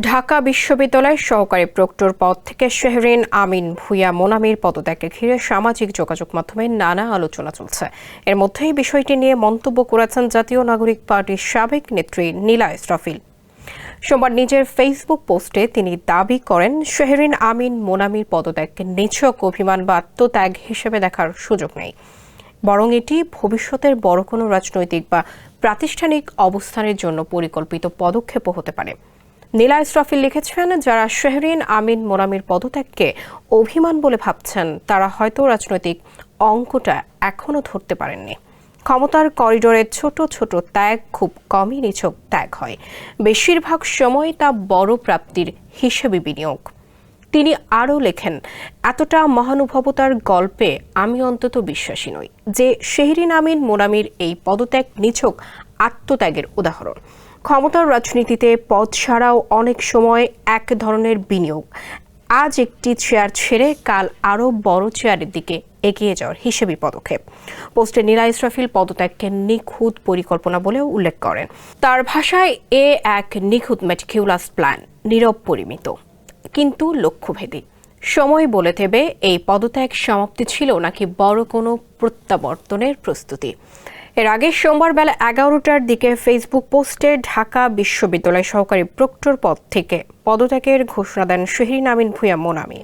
ঢাকা বিশ্ববিদ্যালয়ের সহকারী প্রক্টর পদ থেকে শেহরিন আমিন ভূঁইয়া মোনামির পদত্যাগকে ঘিরে সামাজিক যোগাযোগ মাধ্যমে নানা আলোচনা চলছে। এর মধ্যেই বিষয়টি নিয়ে মন্তব্য করেছেন জাতীয় নাগরিক পার্টির সাবেক নেত্রী নীলা ইসরাফিল। সোমবার নিজের ফেসবুক পোস্টে তিনি দাবি করেন, শেহরিন আমিন মোনামির পদত্যাগকে নিছক অভিমান বা আত্মত্যাগ হিসেবে দেখার সুযোগ নেই, বরং এটি ভবিষ্যতের বড় কোনো রাজনৈতিক বা প্রাতিষ্ঠানিক অবস্থানের জন্য পরিকল্পিত পদক্ষেপও হতে পারে। নীলা ইসরাফিল লিখেছেন, যারা শেহরিন আমিন মোনামির পদত্যাগকে অভিমান বলে ভাবছেন তারা হয়তো রাজনৈতিক অঙ্কটা এখনো ধরতে পারেননি। ক্ষমতার করিডোরে ছোট ছোট ত্যাগ খুব কমই নিছক ত্যাগ হয়, বেশিরভাগ সময় তা বড় প্রাপ্তির হিসেবে বিনিয়োগ। তিনি আরও লেখেন, এতটা মহানুভবতার গল্পে আমি অন্তত বিশ্বাসী নই যে শেহরিন আমিন মোনামির এই পদত্যাগ নিছক আত্মত্যাগের উদাহরণ। ক্ষমতার রাজনীতিতে পদ ছাড়াও অনেক সময় এক ধরনের বিনিয়োগ, আজ একটি চেয়ার ছেড়ে কাল আরও বড় চেয়ারের দিকে এগিয়ে যাওয়ার হিসেবে পদক্ষেপ। পোস্টে নীলা ইসরাফিল পদত্যাগকে নিখুঁত পরিকল্পনা বলেও উল্লেখ করেন। তার ভাষায় এক নিখুঁত মেটিকিউলাস প্ল্যান, নীরব পরিমিত কিন্তু লক্ষ্যভেদী। সময় বলে দেবে এই পদত্যাগ সমাপ্তি ছিল নাকি বড় কোনো প্রত্যাবর্তনের প্রস্তুতি। এর আগে সোমবার বেলা 11টার দিকে ফেসবুক পোস্টে ঢাকা বিশ্ববিদ্যালয় সহকারী প্রক্টর পদ থেকে পদত্যাগের ঘোষণা দেন শেহরিন আমিন ভূঁইয়া মোনামি।